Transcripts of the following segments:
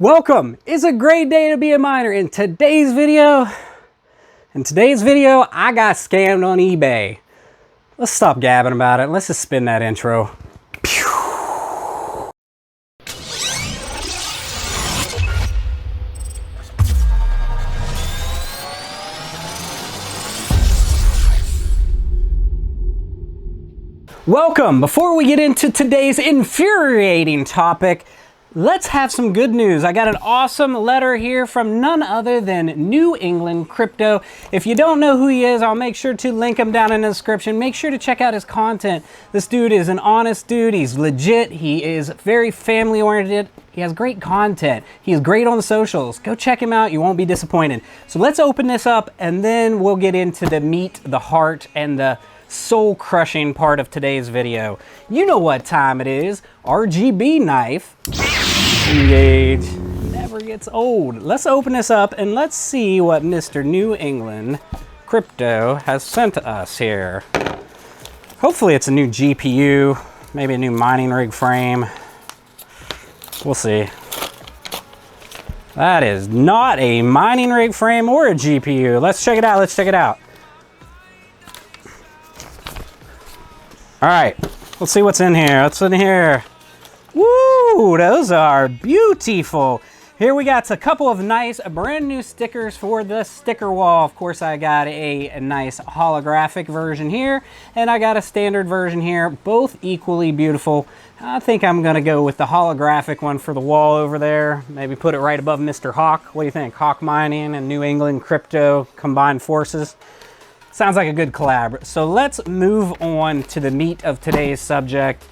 Welcome! It's a great day to be a miner. In today's video, I got scammed on eBay. Let's stop gabbing about it. Let's just spin that intro. Welcome! Before we get into today's infuriating topic, let's have some good news. I got an awesome letter here from none other than New England Crypto. If you don't know who he is, I'll make sure to link him down in the description. Make sure to check out his content. This dude is an honest dude. He's legit. He is very family oriented. He has great content. He is great on the socials. Go check him out. You won't be disappointed. So let's open this up and then we'll get into the meat, the heart, and the soul-crushing part of today's video. You know what time it is. RGB knife. Engage. Never gets old. Let's open this up and let's see what Mr. New England Crypto has sent to us here. Hopefully it's a new GPU, maybe a new mining rig frame. We'll see. That is not a mining rig frame or a GPU. Let's check it out. Let's check it out. All right, let's see what's in here. What's in here? Woo, those are beautiful. Here we got a couple of nice brand new stickers for the sticker wall. Of course, I got a nice holographic version here, and I got a standard version here, both equally beautiful. I think I'm gonna go with the holographic one for the wall over there. Maybe put it right above Mr. Hawk. What do you think? Hawk Mining and New England Crypto combined forces. Sounds like a good collab. So let's move on to the meat of today's subject.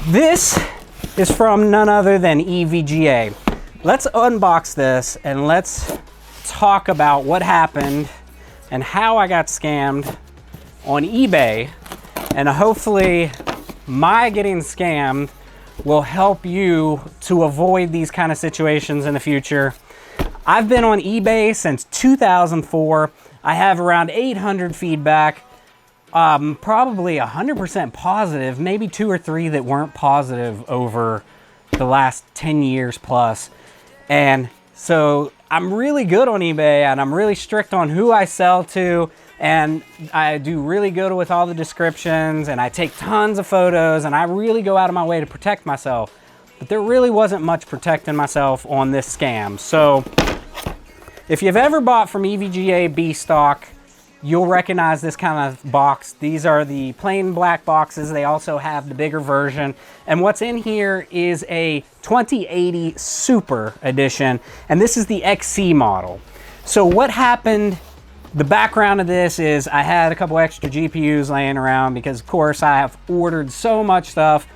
This is from none other than EVGA. Let's unbox this and let's talk about what happened and how I got scammed on eBay. And hopefully my getting scammed will help you to avoid these kind of situations in the future. I've been on eBay since 2004. I have around 800 feedback, probably 100% positive, maybe 2 or 3 that weren't positive over the last 10 years plus. And so I'm really good on eBay and I'm really strict on who I sell to, and I do really good with all the descriptions and I take tons of photos and I really go out of my way to protect myself. But there really wasn't much protecting myself on this scam. So if you've ever bought from EVGA B stock, you'll recognize this kind of box. These are the plain black boxes. They also have the bigger version. And what's in here is a 2080 Super Edition, and this is the XC model. So what happened, the background of this is I had a couple extra GPUs laying around because of course I have ordered so much stuff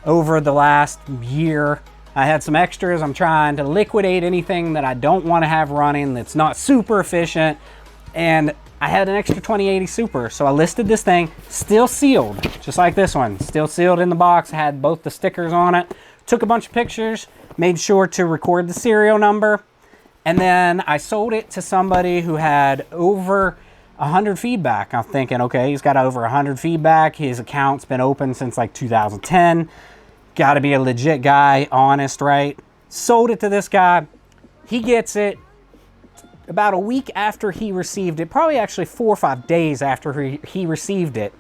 over the last year. I had some extras. I'm trying to liquidate anything that I don't want to have running that's not super efficient. And I had an extra 2080 Super. So I listed this thing, still sealed, just like this one. Still sealed in the box. I had both the stickers on it. Took a bunch of pictures, made sure to record the serial number. And then I sold it to somebody who had over 100 feedback. I'm thinking, okay, he's got over 100 feedback. His account's been open since like 2010. Got to be a legit guy, honest, right? Sold it to this guy. He gets it about a week after he received it, probably actually 4 or 5 days after he received it.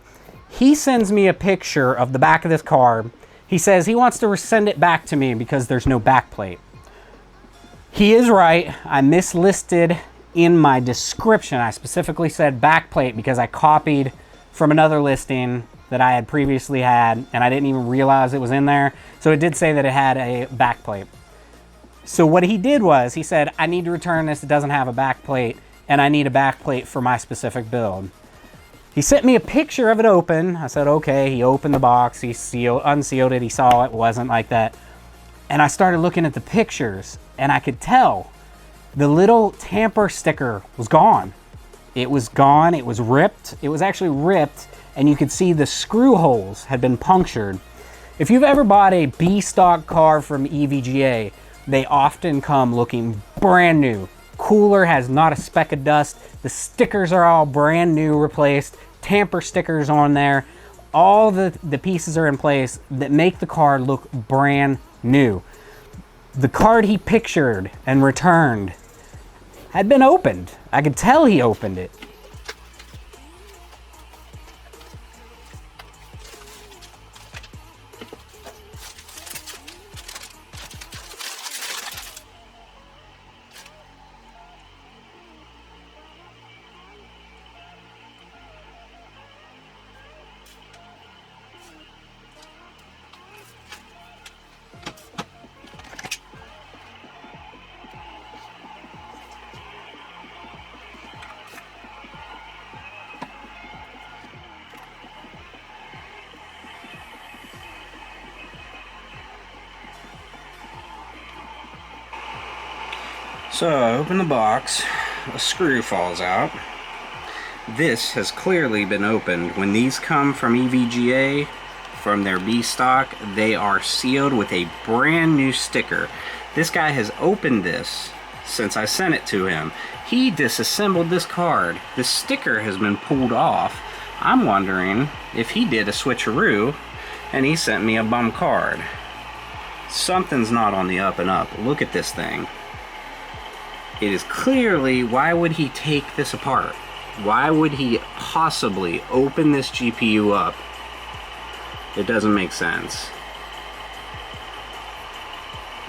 He sends me a picture of the back of this card. He says he wants to send it back to me because there's no backplate. He is right. I mislisted in my description. I specifically said backplate because I copied from another listing that I had previously had, and I didn't even realize it was in there. So it did say that it had a backplate. So what he did was, he said, I need to return this, it doesn't have a backplate, and I need a backplate for my specific build. He sent me a picture of it open. I said, okay. He opened the box, he unsealed it, he saw it wasn't like that. And I started looking at the pictures, and I could tell the little tamper sticker was gone. It was gone, it was ripped. It was actually ripped, and you could see the screw holes had been punctured. If you've ever bought a B stock car from EVGA, they often come looking brand new. Cooler has not a speck of dust. The stickers are all brand new, replaced. Tamper stickers on there. All the pieces are in place that make the car look brand new. the card he pictured and returned had been opened. I could tell he opened it. So I open the box, a screw falls out. This has clearly been opened. When these come from EVGA, from their B stock, they are sealed with a brand new sticker. This guy has opened this since I sent it to him. He disassembled this card. The sticker has been pulled off. I'm wondering if he did a switcheroo and he sent me a bum card. Something's not on the up and up. Look at this thing. It is clearly, why would he take this apart? Why would he possibly open this GPU up? It doesn't make sense.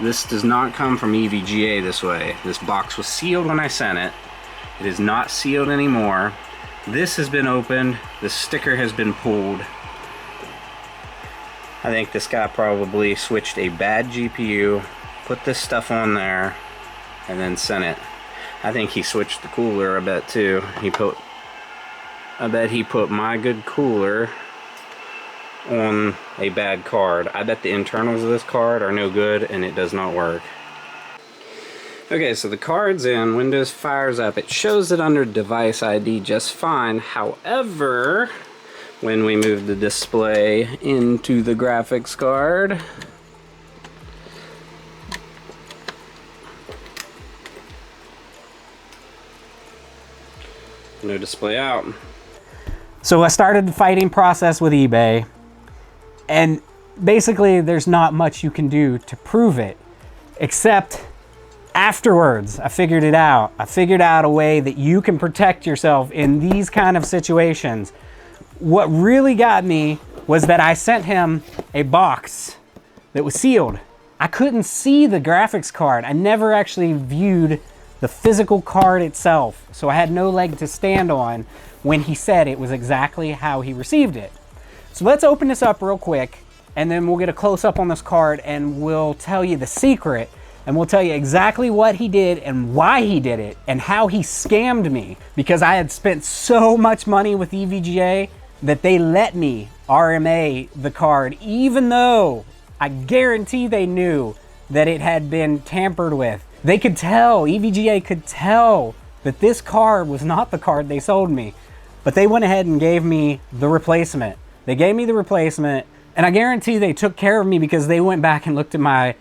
This does not come from EVGA this way. This box was sealed when I sent it. It is not sealed anymore. This has been opened. The sticker has been pulled. I think this guy probably switched a bad GPU, put this stuff on there, and then sent it. I think he switched the cooler, I bet too. I bet he put my good cooler on a bad card. I bet the internals of this card are no good and it does not work. Okay, so the card's in, Windows fires up. It shows it under device ID just fine. However, when we move the display into the graphics card, no display out. So I started the fighting process with eBay, and basically there's not much you can do to prove it, except afterwards I figured it out. I figured out a way that you can protect yourself in these kind of situations. What really got me was that I sent him a box that was sealed. I couldn't see the graphics card. I never actually viewed the physical card itself, so I had no leg to stand on when he said it was exactly how he received it. So let's open this up real quick, and then we'll get a close-up on this card, and we'll tell you the secret, and we'll tell you exactly what he did and why he did it and how he scammed me, because I had spent so much money with EVGA that they let me RMA the card, even though I guarantee they knew that it had been tampered with. They could tell, EVGA could tell that this card was not the card they sold me, but they went ahead and gave me the replacement. They gave me the replacement, and I guarantee they took care of me because they went back and looked at my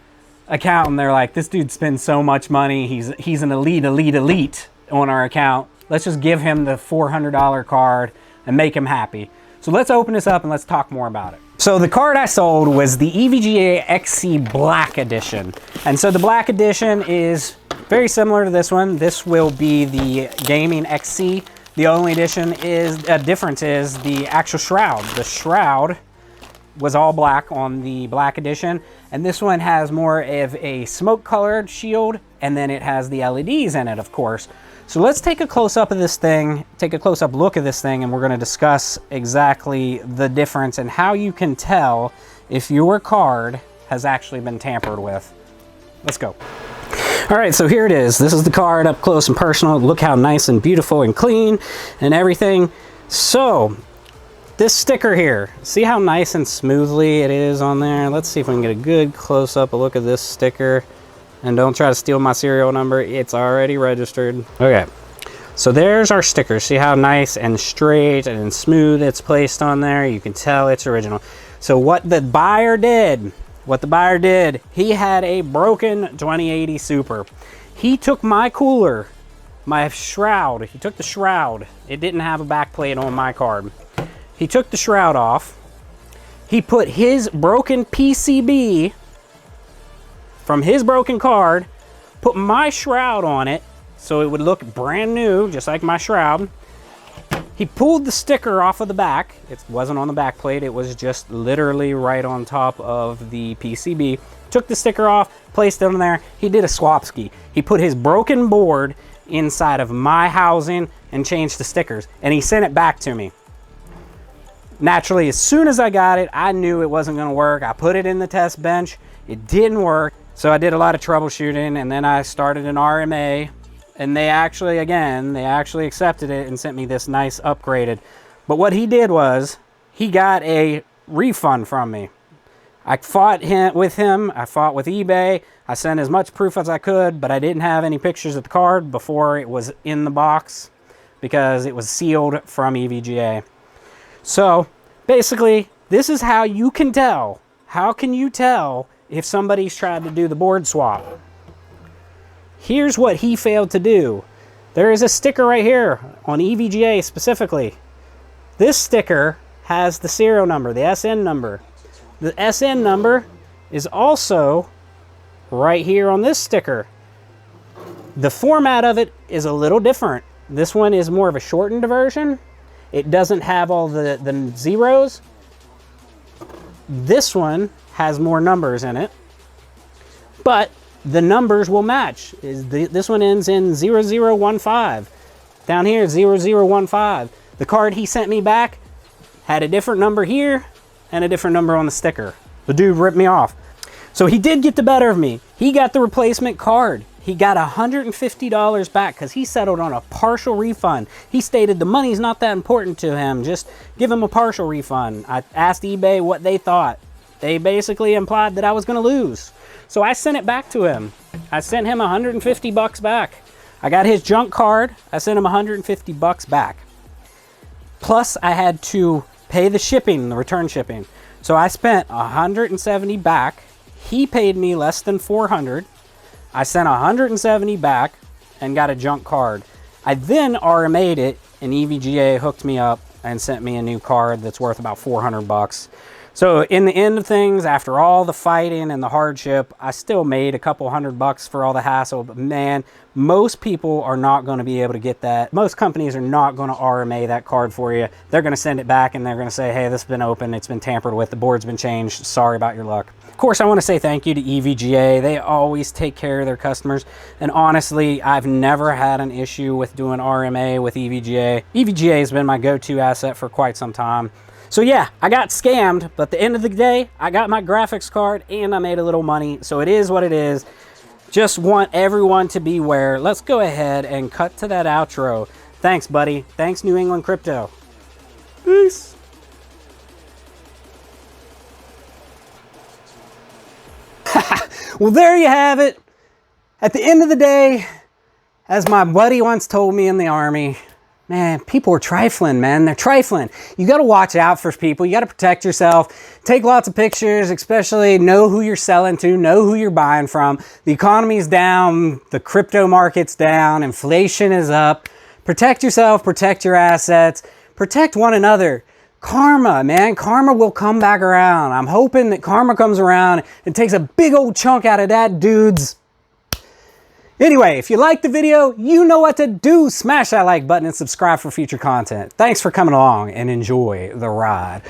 account and they're like, this dude spends so much money, he's an elite on our account. Let's just give him the $400 card and make him happy. So let's open this up and let's talk more about it. So the card I sold was the EVGA XC Black Edition. And so the Black Edition is very similar to this one. This will be the Gaming XC. The only difference is the actual shroud. The shroud was all black on the Black Edition, and this one has more of a smoke colored shield, and then it has the LEDs in it, of course. So let's take a close-up of this thing, take a close-up look at this thing, and we're going to discuss exactly the difference and how you can tell if your card has actually been tampered with. Let's go. All right, so here it is. This is the card up close and personal. Look how nice and beautiful and clean and everything. So this sticker here, see how nice and smoothly it is on there? Let's see if we can get a good close-up look at this sticker. And don't try to steal my serial number. It's already registered. Okay, so there's our sticker. See how nice and straight and smooth it's placed on there? You can tell it's original. So what the buyer did, he had a broken 2080 Super. He took my cooler, my shroud. He took the shroud. It didn't have a back plate on my card. He took the shroud off. He put his broken PCB from his broken card, put my shroud on it so it would look brand new, just like my shroud. He pulled the sticker off of the back. It wasn't on the back plate, it was just literally right on top of the PCB. Took the sticker off, placed it on there. He did a swap ski. He put his broken board inside of my housing and changed the stickers, and he sent it back to me. Naturally, as soon as I got it, I knew it wasn't gonna work. I put it in the test bench, it didn't work. So I did a lot of troubleshooting, and then I started an RMA, and they actually accepted it and sent me this nice upgraded. But what he did was, he got a refund from me. I fought with him, I fought with eBay, I sent as much proof as I could, but I didn't have any pictures of the card before it was in the box because it was sealed from EVGA. So basically, this is how you can tell. How can you tell if somebody's tried to do the board swap? Here's what he failed to do. There is a sticker right here on EVGA specifically. This sticker has the serial number, the SN number. The SN number is also right here on this sticker. The format of it is a little different. This one is more of a shortened version. It doesn't have all the zeros. This one has more numbers in it, but the numbers will match. This one ends in 0015. Down here, 0015. The card he sent me back had a different number here and a different number on the sticker. The dude ripped me off. So he did get the better of me. He got the replacement card. He got $150 back because he settled on a partial refund. He stated the money's not that important to him. Just give him a partial refund. I asked eBay what they thought. They basically implied that I was going to lose. So I sent it back to him. I sent him $150 back. I got his junk card. I sent him $150 back. Plus I had to pay the shipping, the return shipping. So I spent $170 back. He paid me less than $400. I sent $170 back and got a junk card. I then RMA'd it, and EVGA hooked me up and sent me a new card that's worth about $400. So in the end of things, after all the fighting and the hardship, I still made a couple $100 for all the hassle. But man, most people are not going to be able to get that. Most companies are not going to RMA that card for you. They're going to send it back and they're going to say, hey, this has been opened, it's been tampered with, the board's been changed, sorry about your luck. Of course, I want to say thank you to EVGA. They always take care of their customers. And honestly, I've never had an issue with doing RMA with EVGA. EVGA has been my go-to asset for quite some time. So yeah, I got scammed, but at the end of the day, I got my graphics card and I made a little money. So it is what it is. Just want everyone to beware. Let's go ahead and cut to that outro. Thanks, buddy. Thanks, New England Crypto. Peace. Well, there you have it. At the end of the day, as my buddy once told me in the Army, man, people are trifling, man. They're trifling. You got to watch out for people. You got to protect yourself. Take lots of pictures, especially know who you're selling to, know who you're buying from. The economy's down. The crypto market's down. Inflation is up. Protect yourself. Protect your assets. Protect one another. Karma, man. Karma will come back around. I'm hoping that karma comes around and takes a big old chunk out of that dude's. Anyway, if you liked the video, you know what to do. Smash that like button and subscribe for future content. Thanks for coming along and enjoy the ride.